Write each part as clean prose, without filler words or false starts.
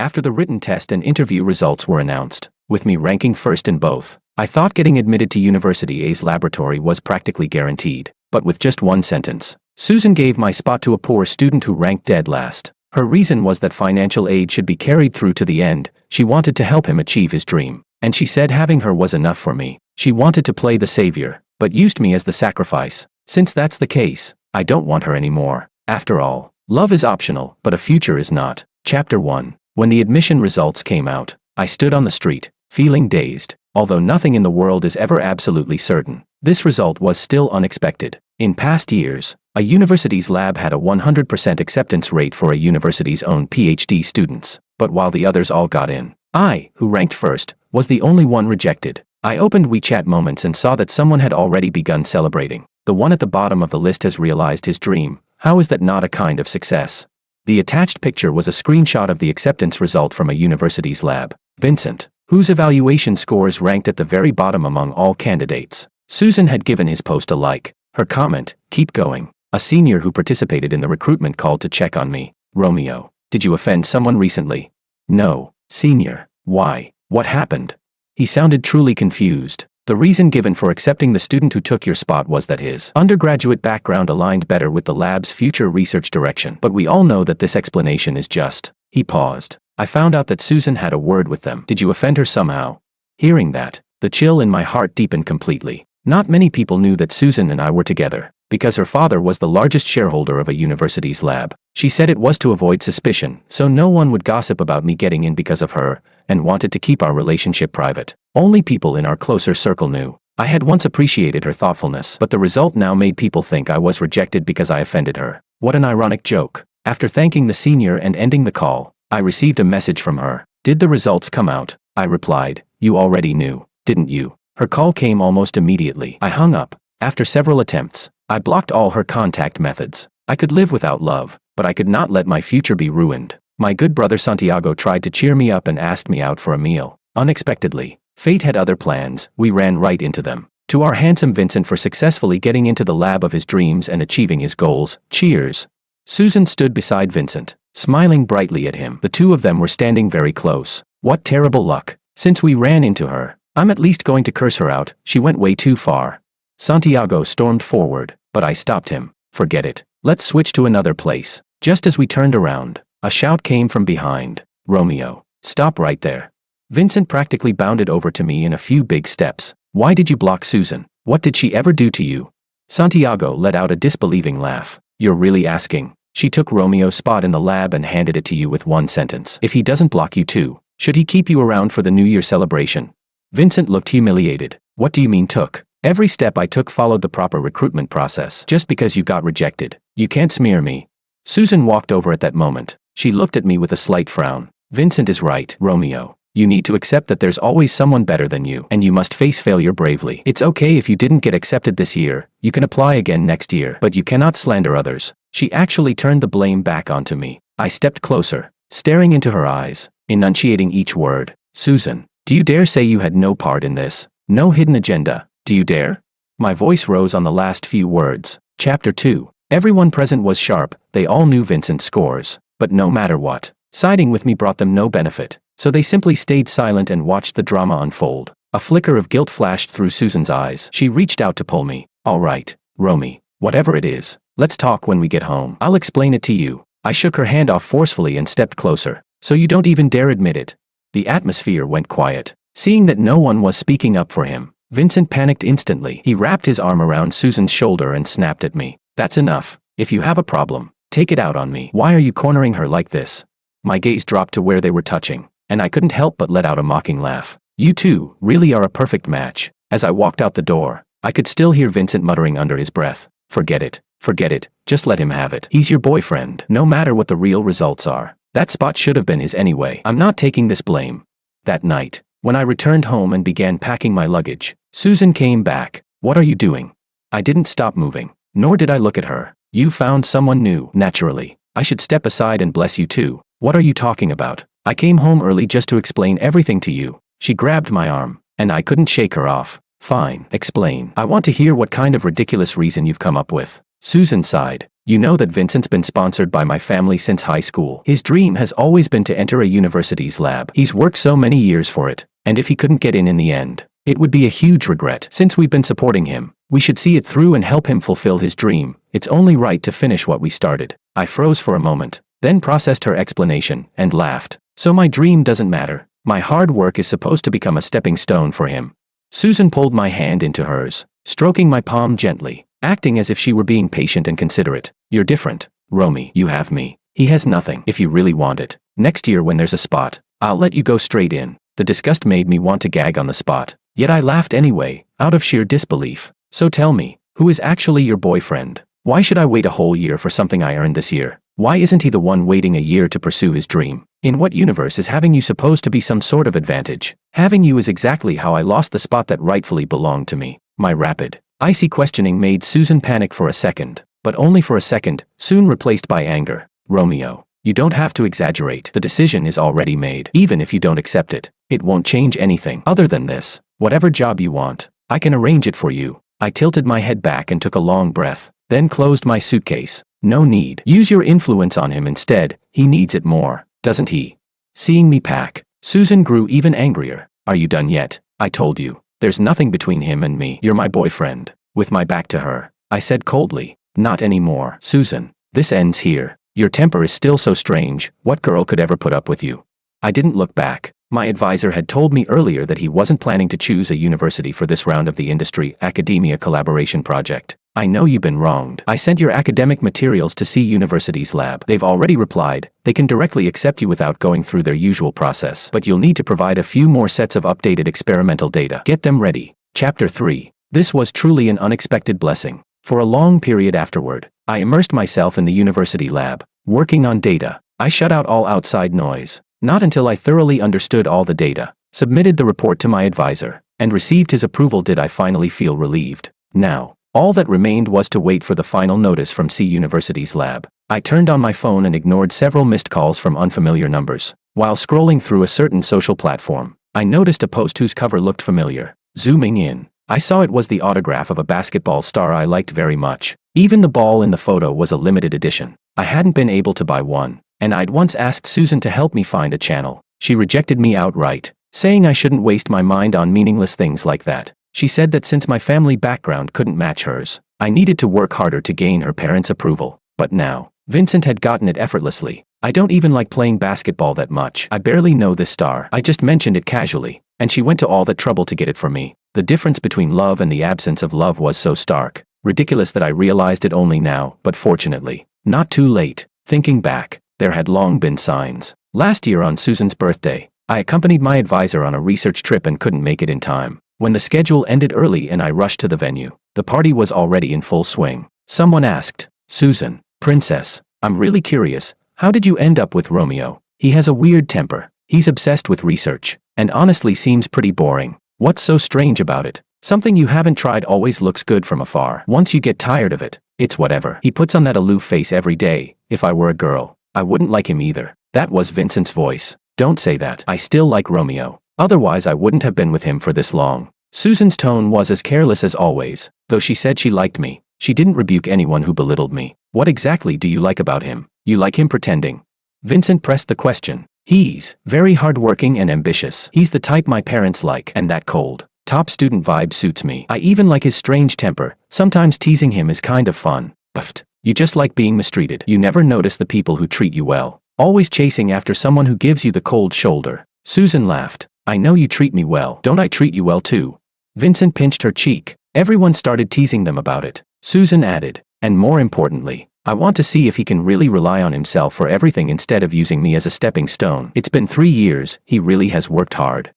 After the written test and interview results were announced, with me ranking first in both, I thought getting admitted to University A's laboratory was practically guaranteed. But with just one sentence, Susan gave my spot to a poor student who ranked dead last. Her reason was that financial aid should be carried through to the end. She wanted to help him achieve his dream. And she said having her was enough for me. She wanted to play the savior, but used me as the sacrifice. Since that's the case, I don't want her anymore. After all, love is optional, but a future is not. Chapter 1. When the admission results came out, I stood on the street, feeling dazed. Although nothing in the world is ever absolutely certain, this result was still unexpected. In past years, a university's lab had a 100% acceptance rate for a university's own PhD students. But while the others all got in, I, who ranked first, was the only one rejected. I opened WeChat Moments and saw that someone had already begun celebrating. The one at the bottom of the list has realized his dream. How is that not a kind of success? The attached picture was a screenshot of the acceptance result from a university's lab. Vincent, whose evaluation scores ranked at the very bottom among all candidates. Susan had given his post a like. Her comment, "Keep going." A senior who participated in the recruitment called to check on me. "Romeo, did you offend someone recently?" "No, senior. Why? What happened?" He sounded truly confused. The reason given for accepting the student who took your spot was that his undergraduate background aligned better with the lab's future research direction. But we all know that this explanation is just. He paused. I found out that Susan had a word with them. Did you offend her somehow? Hearing that, the chill in my heart deepened completely. Not many people knew that Susan and I were together, because her father was the largest shareholder of a university's lab. She said it was to avoid suspicion, so no one would gossip about me getting in because of her, and wanted to keep our relationship private. Only people in our closer circle knew. I had once appreciated her thoughtfulness, but the result now made people think I was rejected because I offended her. What an ironic joke. After thanking the senior and ending the call, I received a message from her. "Did the results come out?" I replied. "You already knew, didn't you?" Her call came almost immediately. I hung up. After several attempts, I blocked all her contact methods. I could live without love, but I could not let my future be ruined. My good brother Santiago tried to cheer me up and asked me out for a meal. Unexpectedly, fate had other plans. We ran right into them. To our handsome Vincent for successfully getting into the lab of his dreams and achieving his goals. Cheers. Susan stood beside Vincent, smiling brightly at him. The two of them were standing very close. What terrible luck. Since we ran into her, I'm at least going to curse her out. She went way too far. Santiago stormed forward, but I stopped him. Forget it. Let's switch to another place. Just as we turned around, a shout came from behind. "Romeo, stop right there." Vincent practically bounded over to me in a few big steps. "Why did you block Susan? What did she ever do to you?" Santiago let out a disbelieving laugh. "You're really asking? She took Romeo's spot in the lab and handed it to you with one sentence. If he doesn't block you too, should he keep you around for the New Year celebration?" Vincent looked humiliated. "What do you mean took? Every step I took followed the proper recruitment process. Just because you got rejected, you can't smear me." Susan walked over at that moment. She looked at me with a slight frown. "Vincent is right, Romeo. You need to accept that there's always someone better than you, and you must face failure bravely. It's okay if you didn't get accepted this year, you can apply again next year, but you cannot slander others." She actually turned the blame back onto me. I stepped closer, staring into her eyes, enunciating each word. "Susan, do you dare say you had no part in this? No hidden agenda? Do you dare?" My voice rose on the last few words. Chapter 2. Everyone present was sharp. They all knew Vincent's scores. But no matter what, siding with me brought them no benefit. So they simply stayed silent and watched the drama unfold. A flicker of guilt flashed through Susan's eyes. She reached out to pull me. "All right, Romy, whatever it is, let's talk when we get home. I'll explain it to you." I shook her hand off forcefully and stepped closer. "So you don't even dare admit it?" The atmosphere went quiet. Seeing that no one was speaking up for him, Vincent panicked instantly. He wrapped his arm around Susan's shoulder and snapped at me. "That's enough. If you have a problem, take it out on me. Why are you cornering her like this?" My gaze dropped to where they were touching, and I couldn't help but let out a mocking laugh. "You two really are a perfect match." As I walked out the door, I could still hear Vincent muttering under his breath. Forget it, just let him have it. He's your boyfriend, no matter what the real results are. That spot should have been his anyway. I'm not taking this blame." That night, when I returned home and began packing my luggage, Susan came back. "What are you doing?" I didn't stop moving, nor did I look at her. "You found someone new, naturally. I should step aside and bless you too." "What are you talking about? I came home early just to explain everything to you." She grabbed my arm, and I couldn't shake her off. "Fine, explain. I want to hear what kind of ridiculous reason you've come up with." Susan sighed. You know that Vincent's been sponsored by my family since high school. His dream has always been to enter a university's lab. He's worked so many years for it, and if he couldn't get in the end, it would be a huge regret. Since we've been supporting him, we should see it through and help him fulfill his dream. It's only right to finish what we started. I froze for a moment, then processed her explanation and laughed. So my dream doesn't matter. My hard work is supposed to become a stepping stone for him. Susan pulled my hand into hers, stroking my palm gently, acting as if she were being patient and considerate. You're different, Romy. You have me. He has nothing. If you really want it, next year when there's a spot, I'll let you go straight in. The disgust made me want to gag on the spot, yet I laughed anyway, out of sheer disbelief. So tell me, who is actually your boyfriend? Why should I wait a whole year for something I earned this year? Why isn't he the one waiting a year to pursue his dream? In what universe is having you supposed to be some sort of advantage? Having you is exactly how I lost the spot that rightfully belonged to me. My rapid, icy questioning made Susan panic for a second, but only for a second, soon replaced by anger. Romeo, you don't have to exaggerate. The decision is already made. Even if you don't accept it, it won't change anything. Other than this, whatever job you want, I can arrange it for you. I tilted my head back and took a long breath, then closed my suitcase. No need. Use your influence on him instead. He needs it more, doesn't he? Seeing me pack, Susan grew even angrier. Are you done yet? I told you. There's nothing between him and me. You're my boyfriend. With my back to her, I said coldly. Not anymore. Susan, this ends here. Your temper is still so strange. What girl could ever put up with you? I didn't look back. My advisor had told me earlier that he wasn't planning to choose a university for this round of the industry academia collaboration project. I know you've been wronged. I sent your academic materials to C University's lab. They've already replied. They can directly accept you without going through their usual process. But you'll need to provide a few more sets of updated experimental data. Get them ready. Chapter 3. This was truly an unexpected blessing. For a long period afterward, I immersed myself in the university lab, working on data. I shut out all outside noise. Not until I thoroughly understood all the data, submitted the report to my advisor, and received his approval did I finally feel relieved. Now, all that remained was to wait for the final notice from C University's lab. I turned on my phone and ignored several missed calls from unfamiliar numbers. While scrolling through a certain social platform, I noticed a post whose cover looked familiar. Zooming in, I saw it was the autograph of a basketball star I liked very much. Even the ball in the photo was a limited edition. I hadn't been able to buy one, and I'd once asked Susan to help me find a channel. She rejected me outright, saying I shouldn't waste my mind on meaningless things like that. She said that since my family background couldn't match hers, I needed to work harder to gain her parents' approval. But now, Vincent had gotten it effortlessly. I don't even like playing basketball that much. I barely know this star. I just mentioned it casually, and she went to all that trouble to get it for me. The difference between love and the absence of love was so stark, ridiculous that I realized it only now, but fortunately, not too late. Thinking back, there had long been signs. Last year on Susan's birthday, I accompanied my advisor on a research trip and couldn't make it in time. When the schedule ended early and I rushed to the venue, the party was already in full swing. Someone asked, Susan, Princess, I'm really curious, how did you end up with Romeo? He has a weird temper. He's obsessed with research, and honestly seems pretty boring. What's so strange about it? Something you haven't tried always looks good from afar. Once you get tired of it, it's whatever. He puts on that aloof face every day. If I were a girl, I wouldn't like him either. That was Vincent's voice. Don't say that. I still like Romeo. Otherwise I wouldn't have been with him for this long. Susan's tone was as careless as always. Though she said she liked me, she didn't rebuke anyone who belittled me. What exactly do you like about him? You like him pretending? Vincent pressed the question. He's very hardworking and ambitious. He's the type my parents like, and that cold, top student vibe suits me. I even like his strange temper. Sometimes teasing him is kind of fun. But you just like being mistreated. You never notice the people who treat you well. Always chasing after someone who gives you the cold shoulder. Susan laughed. I know you treat me well. Don't I treat you well too? Vincent pinched her cheek. Everyone started teasing them about it. Susan added, and more importantly, I want to see if he can really rely on himself for everything instead of using me as a stepping stone. It's been 3 years, he really has worked hard.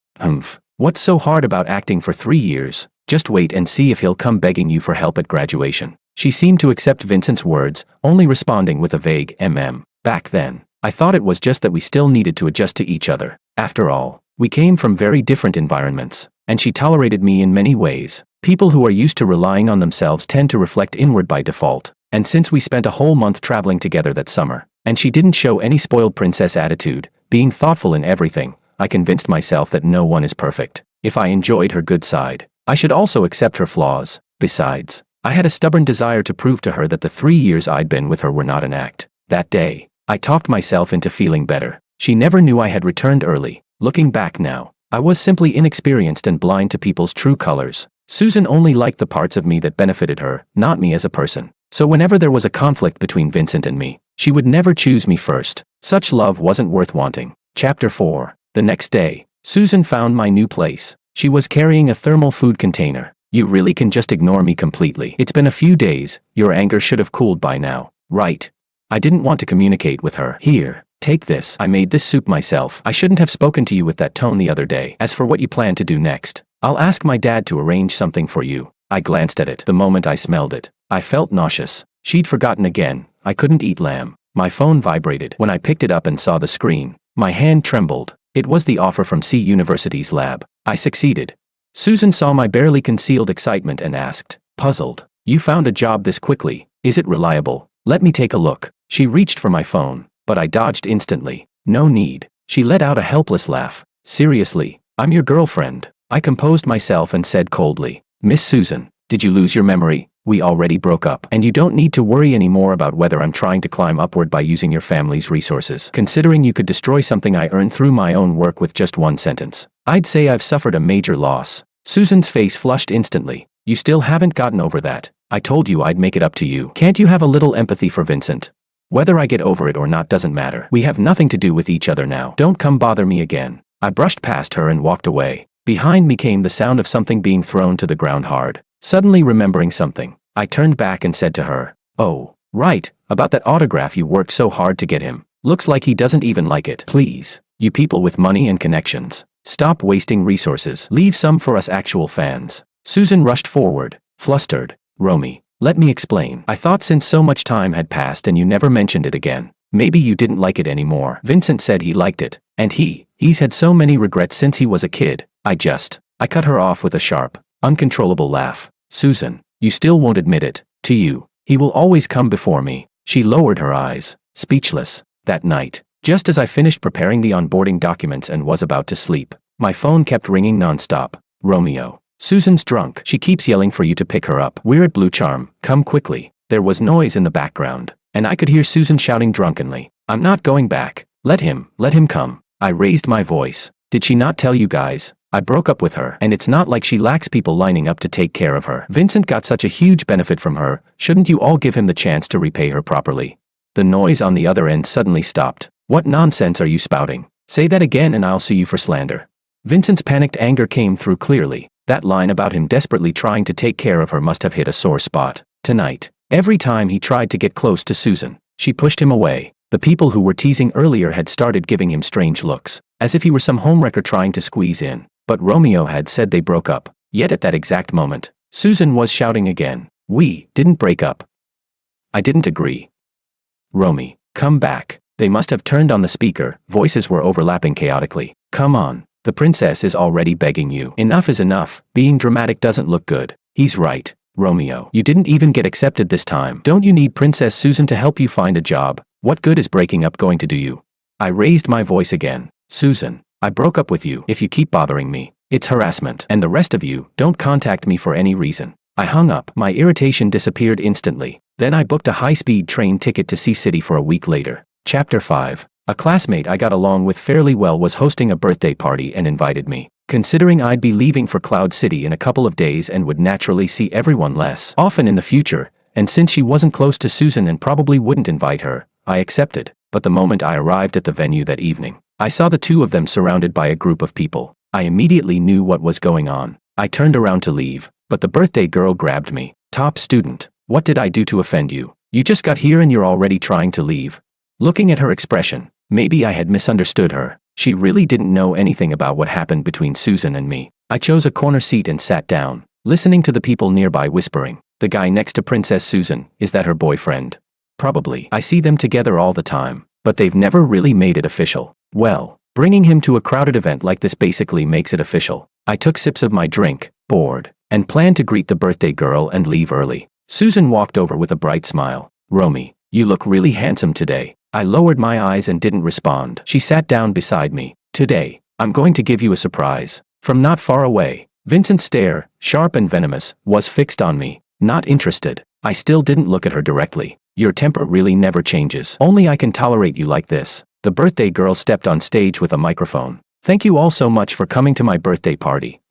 What's so hard about acting for 3 years? Just wait and see if he'll come begging you for help at graduation. She seemed to accept Vincent's words, only responding with a vague Back then, I thought it was just that we still needed to adjust to each other. After all, we came from very different environments, and she tolerated me in many ways. People who are used to relying on themselves tend to reflect inward by default. And since we spent a whole month traveling together that summer, and she didn't show any spoiled princess attitude, being thoughtful in everything, I convinced myself that no one is perfect. If I enjoyed her good side, I should also accept her flaws. Besides, I had a stubborn desire to prove to her that the 3 years I'd been with her were not an act. That day, I talked myself into feeling better. She never knew I had returned early. Looking back now, I was simply inexperienced and blind to people's true colors. Susan only liked the parts of me that benefited her, not me as a person. So whenever there was a conflict between Vincent and me, she would never choose me first. Such love wasn't worth wanting. Chapter 4. The next day, Susan found my new place. She was carrying a thermal food container. You really can just ignore me completely. It's been a few days. Your anger should have cooled by now, right? I didn't want to communicate with her. Here, take this. I made this soup myself. I shouldn't have spoken to you with that tone the other day. As for what you plan to do next, I'll ask my dad to arrange something for you. I glanced at it the moment I smelled it. I felt nauseous. She'd forgotten again. I couldn't eat lamb. My phone vibrated. When I picked it up and saw the screen, my hand trembled. It was the offer from C University's lab. I succeeded. Susan saw my barely concealed excitement and asked, puzzled, "You found a job this quickly. Is it reliable? Let me take a look." She reached for my phone, but I dodged instantly. No need. She let out a helpless laugh. Seriously, I'm your girlfriend. I composed myself and said coldly, "Miss Susan, did you lose your memory? We already broke up, and you don't need to worry anymore about whether I'm trying to climb upward by using your family's resources. Considering you could destroy something I earned through my own work with just one sentence, I'd say I've suffered a major loss." Susan's face flushed instantly. "You still haven't gotten over that. I told you I'd make it up to you. Can't you have a little empathy for Vincent? Whether I get over it or not doesn't matter. We have nothing to do with each other now. Don't come bother me again." I brushed past her and walked away. Behind me came the sound of something being thrown to the ground hard. Suddenly remembering something, I turned back and said to her, "Oh, right, about that autograph you worked so hard to get him. Looks like he doesn't even like it. Please, you people with money and connections, stop wasting resources. Leave some for us actual fans." Susan rushed forward, flustered. "Romy, let me explain. I thought since so much time had passed and you never mentioned it again, maybe you didn't like it anymore. Vincent said he liked it, and he's had so many regrets since he was a kid. I cut her off with a sharp, uncontrollable laugh. "Susan, you still won't admit it. To you, he will always come before me." She lowered her eyes, speechless. That night, just as I finished preparing the onboarding documents and was about to sleep, my phone kept ringing nonstop. "Romeo, Susan's drunk. She keeps yelling for you to pick her up. We're at Blue Charm. Come quickly." There was noise in the background, and I could hear Susan shouting drunkenly, "I'm not going back. Let him come." I raised my voice. "Did she not tell you guys? I broke up with her, and it's not like she lacks people lining up to take care of her. Vincent got such a huge benefit from her. Shouldn't you all give him the chance to repay her properly?" The noise on the other end suddenly stopped. "What nonsense are you spouting? Say that again and I'll sue you for slander." Vincent's panicked anger came through clearly. That line about him desperately trying to take care of her must have hit a sore spot. Tonight, every time he tried to get close to Susan, she pushed him away. The people who were teasing earlier had started giving him strange looks, as if he were some homewrecker trying to squeeze in. But Romeo had said they broke up. Yet at that exact moment, Susan was shouting again, "We didn't break up." I didn't agree. "Romy, come back." They must have turned on the speaker. Voices were overlapping chaotically. "Come on. The princess is already begging you. Enough is enough. Being dramatic doesn't look good." "He's right, Romeo. You didn't even get accepted this time. Don't you need Princess Susan to help you find a job? What good is breaking up going to do you?" I raised my voice again. "Susan, I broke up with you. If you keep bothering me, it's harassment. And the rest of you, don't contact me for any reason." I hung up. My irritation disappeared instantly. Then I booked a high-speed train ticket to C-City for a week later. Chapter 5. A classmate I got along with fairly well was hosting a birthday party and invited me. Considering I'd be leaving for Cloud City in a couple of days and would naturally see everyone less often in the future, and since she wasn't close to Susan and probably wouldn't invite her, I accepted. But the moment I arrived at the venue that evening, I saw the two of them surrounded by a group of people. I immediately knew what was going on. I turned around to leave, but the birthday girl grabbed me. "Top student, what did I do to offend you? You just got here and you're already trying to leave." Looking at her expression, maybe I had misunderstood her. She really didn't know anything about what happened between Susan and me. I chose a corner seat and sat down, listening to the people nearby whispering. "The guy next to Princess Susan, is that her boyfriend?" "Probably. I see them together all the time, but they've never really made it official." "Well, bringing him to a crowded event like this basically makes it official." I took sips of my drink, bored, and planned to greet the birthday girl and leave early. Susan walked over with a bright smile. "Romy, you look really handsome today." I lowered my eyes and didn't respond. She sat down beside me. "Today, I'm going to give you a surprise." From not far away, Vincent's stare, sharp and venomous, was fixed on me. Not interested. I still didn't look at her directly. Your temper really never changes. Only I can tolerate you like this. The birthday girl stepped on stage with a microphone. Thank you all so much for coming to my birthday party.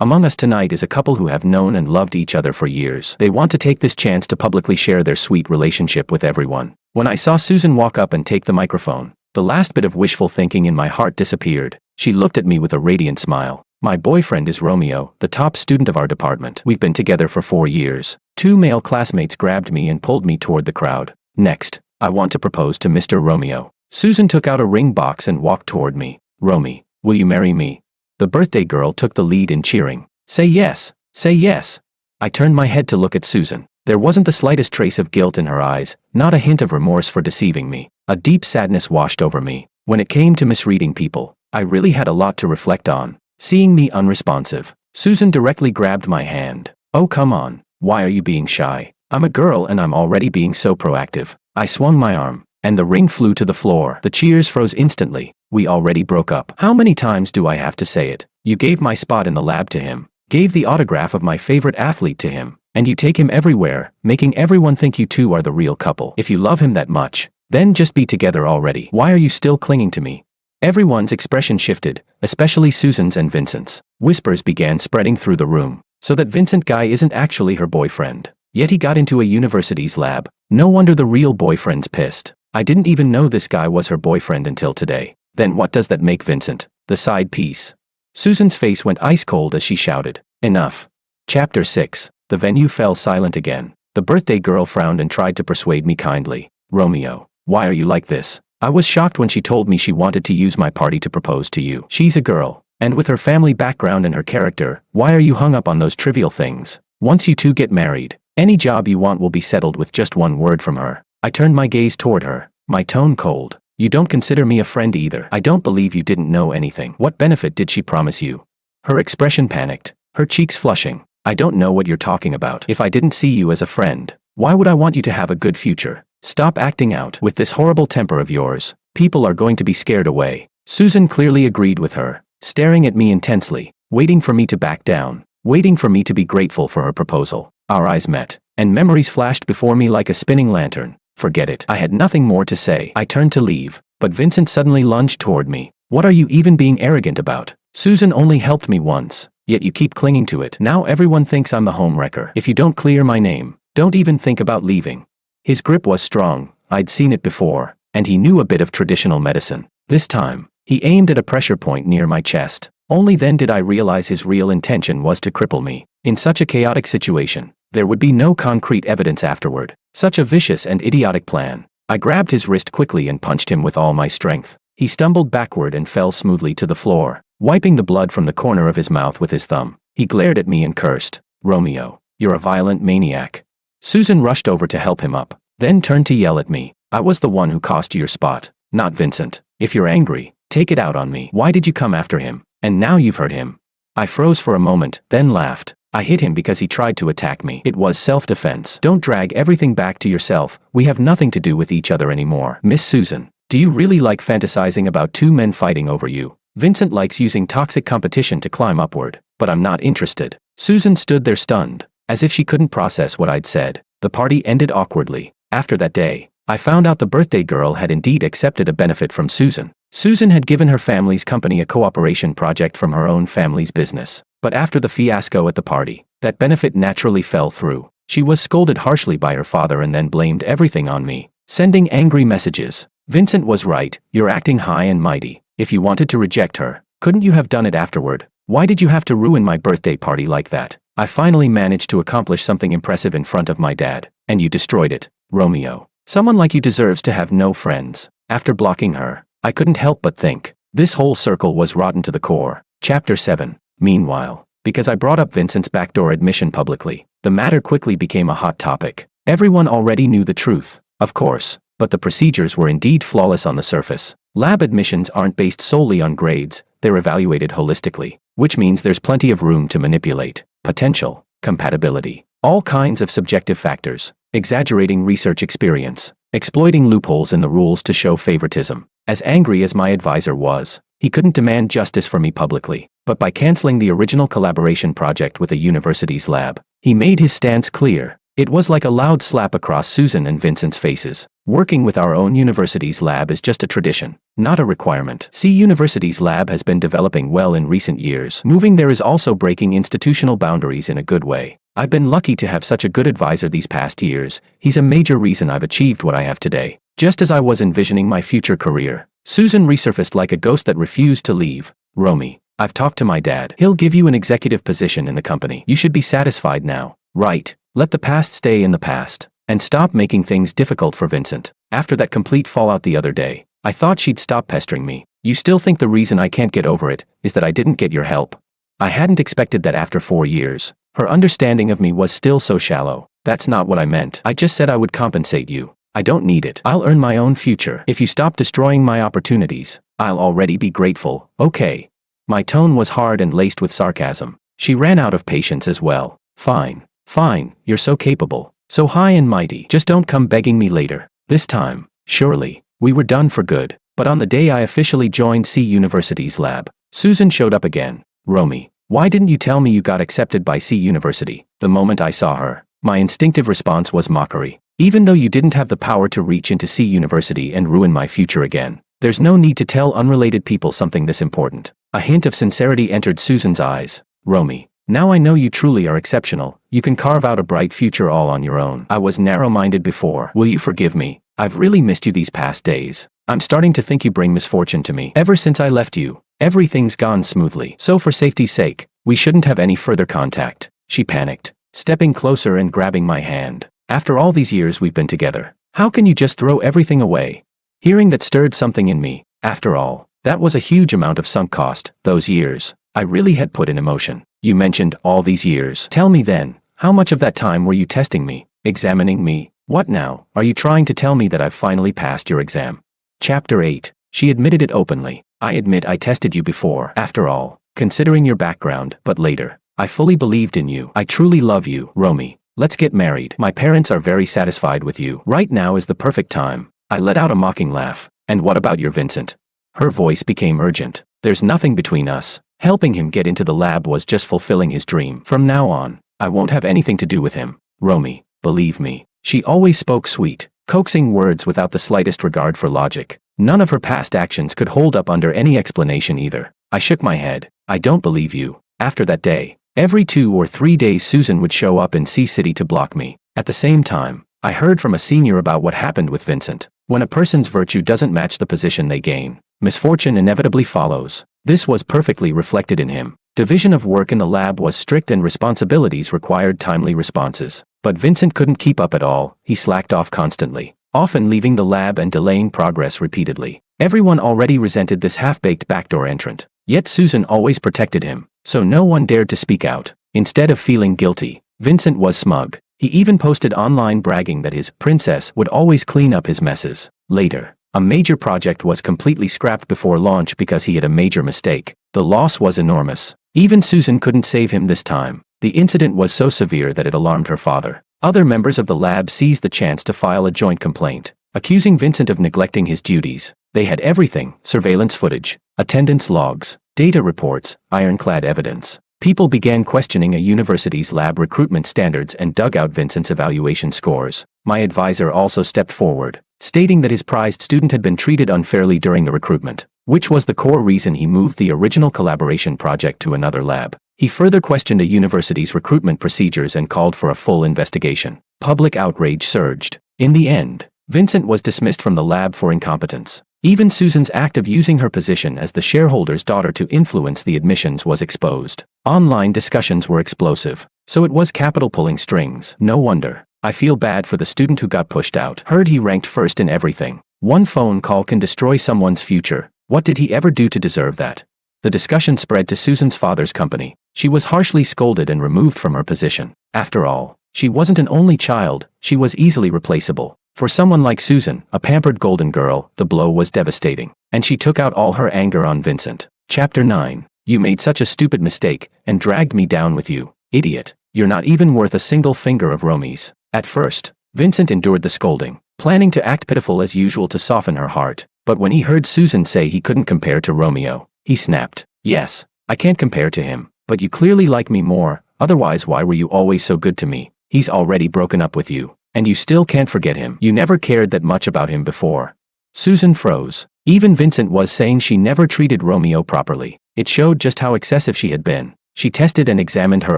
Among us tonight is a couple who have known and loved each other for years. They want to take this chance to publicly share their sweet relationship with everyone. When I saw Susan walk up and take the microphone, the last bit of wishful thinking in my heart disappeared. She looked at me with a radiant smile. My boyfriend is Romeo, the top student of our department. We've been together for 4 years. 2 male classmates grabbed me and pulled me toward the crowd. Next, I want to propose to Mr. Romeo. Susan took out a ring box and walked toward me. Romy, will you marry me? The birthday girl took the lead in cheering. Say yes, say yes. I turned my head to look at Susan. There wasn't the slightest trace of guilt in her eyes, not a hint of remorse for deceiving me. A deep sadness washed over me. When it came to misreading people, I really had a lot to reflect on. Seeing me unresponsive, Susan directly grabbed my hand. Oh, come on, why are you being shy? I'm a girl and I'm already being so proactive. I swung my arm, and the ring flew to the floor. The cheers froze instantly. We already broke up. How many times do I have to say it? You gave my spot in the lab to him, gave the autograph of my favorite athlete to him, and you take him everywhere, making everyone think you two are the real couple. If you love him that much, then just be together already. Why are you still clinging to me? Everyone's expression shifted, especially Susan's and Vincent's. Whispers began spreading through the room. So that Vincent guy isn't actually her boyfriend. Yet he got into a university's lab. No wonder the real boyfriend's pissed. I didn't even know this guy was her boyfriend until today. Then what does that make Vincent? The side piece. Susan's face went ice cold as she shouted, "Enough." Chapter 6. The venue fell silent again. The birthday girl frowned and tried to persuade me kindly. Romeo, why are you like this? I was shocked when she told me she wanted to use my party to propose to you. She's a girl, and with her family background and her character, why are you hung up on those trivial things? Once you two get married, any job you want will be settled with just one word from her. I turned my gaze toward her, my tone cold. You don't consider me a friend either. I don't believe you didn't know anything. What benefit did she promise you? Her expression panicked, her cheeks flushing. I don't know what you're talking about. If I didn't see you as a friend, why would I want you to have a good future? Stop acting out. With this horrible temper of yours, people are going to be scared away. Susan clearly agreed with her, staring at me intensely, waiting for me to back down, waiting for me to be grateful for her proposal. Our eyes met, and memories flashed before me like a spinning lantern. Forget it. I had nothing more to say. I turned to leave, but Vincent suddenly lunged toward me. What are you even being arrogant about? Susan only helped me once, yet you keep clinging to it. Now everyone thinks I'm the homewrecker. If you don't clear my name, don't even think about leaving. His grip was strong. I'd seen it before, and he knew a bit of traditional medicine. This time, he aimed at a pressure point near my chest. Only then did I realize his real intention was to cripple me. In such a chaotic situation, there would be no concrete evidence afterward. Such a vicious and idiotic plan. I grabbed his wrist quickly and punched him with all my strength. He stumbled backward and fell smoothly to the floor, wiping the blood from the corner of his mouth with his thumb. He glared at me and cursed. Romeo, you're a violent maniac. Susan rushed over to help him up, then turned to yell at me. I was the one who cost you your spot, not Vincent. If you're angry, take it out on me. Why did you come after him? And now you've hurt him. I froze for a moment, then laughed. I hit him because he tried to attack me. It was self-defense. Don't drag everything back to yourself. We have nothing to do with each other anymore. Miss Susan, do you really like fantasizing about 2 men fighting over you? Vincent likes using toxic competition to climb upward, but I'm not interested. Susan stood there stunned, as if she couldn't process what I'd said. The party ended awkwardly. After that day, I found out the birthday girl had indeed accepted a benefit from Susan. Susan had given her family's company a cooperation project from her own family's business. But after the fiasco at the party, that benefit naturally fell through. She was scolded harshly by her father and then blamed everything on me, sending angry messages. Vincent was right, you're acting high and mighty. If you wanted to reject her, couldn't you have done it afterward? Why did you have to ruin my birthday party like that? I finally managed to accomplish something impressive in front of my dad, and you destroyed it. Romeo, someone like you deserves to have no friends. After blocking her, I couldn't help but think, this whole circle was rotten to the core. Chapter 7. Meanwhile, because I brought up Vincent's backdoor admission publicly, the matter quickly became a hot topic. Everyone already knew the truth, of course, but the procedures were indeed flawless on the surface. Lab admissions aren't based solely on grades, they're evaluated holistically, which means there's plenty of room to manipulate. Potential, compatibility, all kinds of subjective factors, exaggerating research experience, exploiting loopholes in the rules to show favoritism. As angry as my advisor was, he couldn't demand justice for me publicly. but by canceling the original collaboration project with a university's lab, he made his stance clear. It was like a loud slap across Susan and Vincent's faces. Working with our own university's lab is just a tradition, not a requirement. C University's lab has been developing well in recent years. Moving there is also breaking institutional boundaries in a good way. I've been lucky to have such a good advisor these past years. He's a major reason I've achieved what I have today. Just as I was envisioning my future career, Susan resurfaced like a ghost that refused to leave. Romy, I've talked to my dad. He'll give you an executive position in the company. You should be satisfied now, right? Let the past stay in the past, and stop making things difficult for Vincent. After that complete fallout the other day, I thought she'd stop pestering me. You still think the reason I can't get over it is that I didn't get your help? I hadn't expected that after 4 years. Her understanding of me was still so shallow. That's not what I meant. I just said I would compensate you. I don't need it. I'll earn my own future. If you stop destroying my opportunities, I'll already be grateful, okay? My tone was hard and laced with sarcasm. She ran out of patience as well. Fine, you're so capable, so high and mighty. Just don't come begging me later. This time, surely, we were done for good. But on the day I officially joined C University's lab, Susan showed up again. Romy, why didn't you tell me you got accepted by C University? The moment I saw her, my instinctive response was mockery. Even though you didn't have the power to reach into C University and ruin my future again, there's no need to tell unrelated people something this important. A hint of sincerity entered Susan's eyes. Romy, now I know you truly are exceptional. You can carve out a bright future all on your own. I was narrow-minded before. Will you forgive me? I've really missed you these past days. I'm starting to think you bring misfortune to me. Ever since I left you, everything's gone smoothly. So for safety's sake, we shouldn't have any further contact. She panicked, stepping closer and grabbing my hand. After all these years we've been together, how can you just throw everything away? Hearing that stirred something in me. After all, that was a huge amount of sunk cost. Those years, I really had put in emotion. You mentioned all these years. Tell me then, how much of that time were you testing me, examining me? What now? Are you trying to tell me that I've finally passed your exam? Chapter 8. She admitted it openly. I admit I tested you before. After all, considering your background, but later, I fully believed in you. I truly love you, Romy. Let's get married. My parents are very satisfied with you. Right now is the perfect time. I let out a mocking laugh. And what about your Vincent? Her voice became urgent. There's nothing between us. Helping him get into the lab was just fulfilling his dream. From now on, I won't have anything to do with him. Romy, believe me. She always spoke sweet, coaxing words without the slightest regard for logic. None of her past actions could hold up under any explanation either. I shook my head. I don't believe you. After that day, every 2 or 3 days Susan would show up in C City to block me. At the same time, I heard from a senior about what happened with Vincent. When a person's virtue doesn't match the position they gain, misfortune inevitably follows. This was perfectly reflected in him. Division of work in the lab was strict and responsibilities required timely responses. But Vincent couldn't keep up at all. He slacked off constantly, often leaving the lab and delaying progress repeatedly. Everyone already resented this half-baked backdoor entrant. Yet Susan always protected him, so no one dared to speak out. Instead of feeling guilty, Vincent was smug. He even posted online bragging that his princess would always clean up his messes. Later, a major project was completely scrapped before launch because he had a major mistake. The loss was enormous. Even Susan couldn't save him this time. The incident was so severe that it alarmed her father. Other members of the lab seized the chance to file a joint complaint, accusing Vincent of neglecting his duties. They had everything: surveillance footage, attendance logs, data reports, ironclad evidence. People began questioning a university's lab recruitment standards and dug out Vincent's evaluation scores. My advisor also stepped forward, stating that his prized student had been treated unfairly during the recruitment, which was the core reason he moved the original collaboration project to another lab. He further questioned a university's recruitment procedures and called for a full investigation. Public outrage surged. In the end, Vincent was dismissed from the lab for incompetence. Even Susan's act of using her position as the shareholder's daughter to influence the admissions was exposed. Online discussions were explosive, so it was capital pulling strings. No wonder. I feel bad for the student who got pushed out. Heard he ranked first in everything. One phone call can destroy someone's future. What did he ever do to deserve that? The discussion spread to Susan's father's company. She was harshly scolded and removed from her position. After all, she wasn't an only child. She was easily replaceable. For someone like Susan, a pampered golden girl, the blow was devastating, and she took out all her anger on Vincent. Chapter 9. You made such a stupid mistake, and dragged me down with you. Idiot. You're not even worth a single finger of Romy's. At first, Vincent endured the scolding, planning to act pitiful as usual to soften her heart. But when he heard Susan say he couldn't compare to Romeo, he snapped. Yes, I can't compare to him, but you clearly like me more, otherwise why were you always so good to me? He's already broken up with you, and you still can't forget him. You never cared that much about him before. Susan froze. Even Vincent was saying she never treated Romeo properly. It showed just how excessive she had been. She tested and examined her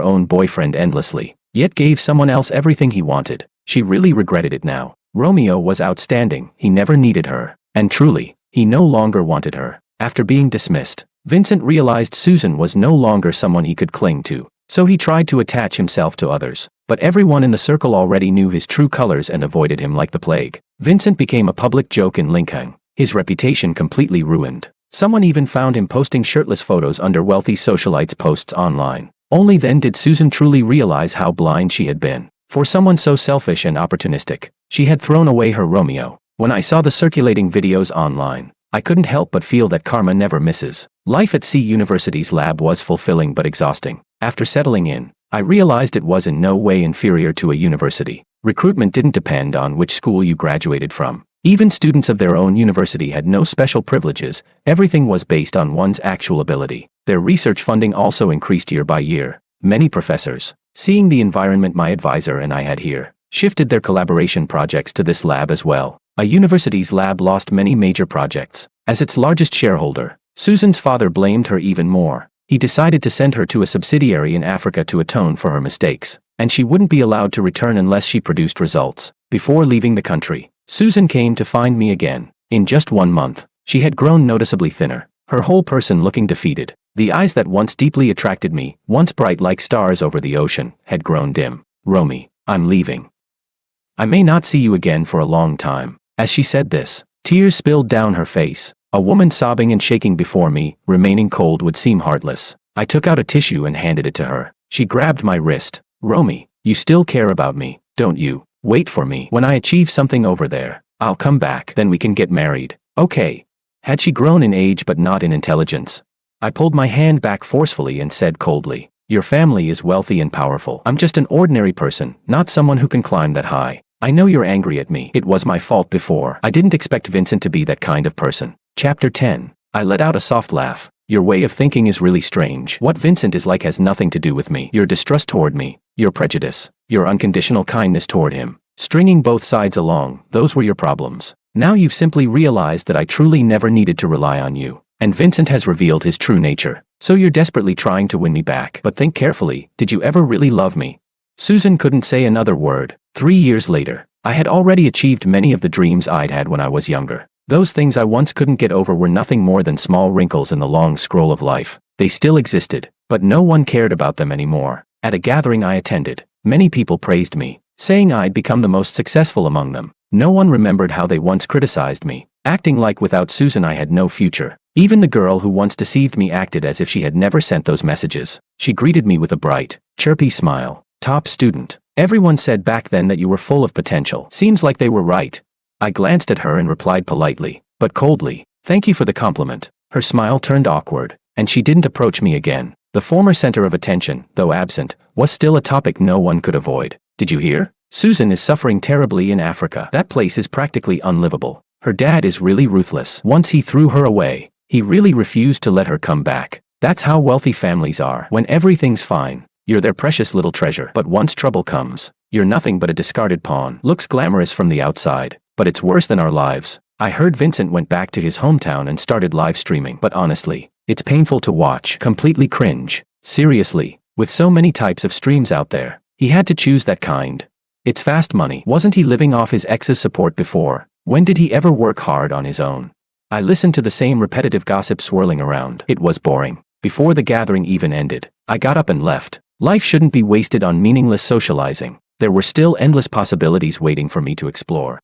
own boyfriend endlessly, yet gave someone else everything he wanted. She really regretted it now. Romeo was outstanding, he never needed her. And truly, he no longer wanted her. After being dismissed, Vincent realized Susan was no longer someone he could cling to. So he tried to attach himself to others. But everyone in the circle already knew his true colors and avoided him like the plague. Vincent became a public joke in Lincoln. His reputation completely ruined. Someone even found him posting shirtless photos under wealthy socialites' posts online. Only then did Susan truly realize how blind she had been. For someone so selfish and opportunistic, she had thrown away her Romeo. When I saw the circulating videos online, I couldn't help but feel that karma never misses. Life at C University's lab was fulfilling but exhausting. After settling in, I realized it was in no way inferior to a university. Recruitment didn't depend on which school you graduated from. Even students of their own university had no special privileges. Everything was based on one's actual ability. Their research funding also increased year by year. Many professors, seeing the environment my advisor and I had here, shifted their collaboration projects to this lab as well. A university's lab lost many major projects. As its largest shareholder, Susan's father blamed her even more. He decided to send her to a subsidiary in Africa to atone for her mistakes, and she wouldn't be allowed to return unless she produced results. Before leaving the country, Susan came to find me again. In just 1 month, she had grown noticeably thinner, her whole person looking defeated. The eyes that once deeply attracted me, once bright like stars over the ocean, had grown dim. Romy, I'm leaving. I may not see you again for a long time. As she said this, tears spilled down her face. A woman sobbing and shaking before me, remaining cold would seem heartless. I took out a tissue and handed it to her. She grabbed my wrist. Romy, you still care about me, don't you? Wait for me. When I achieve something over there, I'll come back. Then we can get married. Okay. Had she grown in age but not in intelligence? I pulled my hand back forcefully and said coldly, your family is wealthy and powerful. I'm just an ordinary person, not someone who can climb that high. I know you're angry at me. It was my fault before. I didn't expect Vincent to be that kind of person. Chapter 10. I let out a soft laugh. Your way of thinking is really strange. What Vincent is like has nothing to do with me. Your distrust toward me, your prejudice, your unconditional kindness toward him, stringing both sides along, those were your problems. Now you've simply realized that I truly never needed to rely on you. And Vincent has revealed his true nature. So you're desperately trying to win me back. But think carefully, did you ever really love me? Susan couldn't say another word. 3 years later, I had already achieved many of the dreams I'd had when I was younger. Those things I once couldn't get over were nothing more than small wrinkles in the long scroll of life. They still existed, but no one cared about them anymore. At a gathering I attended, many people praised me, saying I'd become the most successful among them. No one remembered how they once criticized me, acting like without Susan I had no future. Even the girl who once deceived me acted as if she had never sent those messages. She greeted me with a bright, chirpy smile. Top student. Everyone said back then that you were full of potential. Seems like they were right. I glanced at her and replied politely, but coldly, thank you for the compliment. Her smile turned awkward, and she didn't approach me again. The former center of attention, though absent, was still a topic no one could avoid. Did you hear? Susan is suffering terribly in Africa. That place is practically unlivable. Her dad is really ruthless. Once he threw her away, he really refused to let her come back. That's how wealthy families are. When everything's fine, you're their precious little treasure. But once trouble comes, you're nothing but a discarded pawn. Looks glamorous from the outside, but it's worse than our lives. I heard Vincent went back to his hometown and started live streaming. But honestly, it's painful to watch. Completely cringe. Seriously, with so many types of streams out there, he had to choose that kind. It's fast money. Wasn't he living off his ex's support before? When did he ever work hard on his own? I listened to the same repetitive gossip swirling around. It was boring. Before the gathering even ended, I got up and left. Life shouldn't be wasted on meaningless socializing. There were still endless possibilities waiting for me to explore.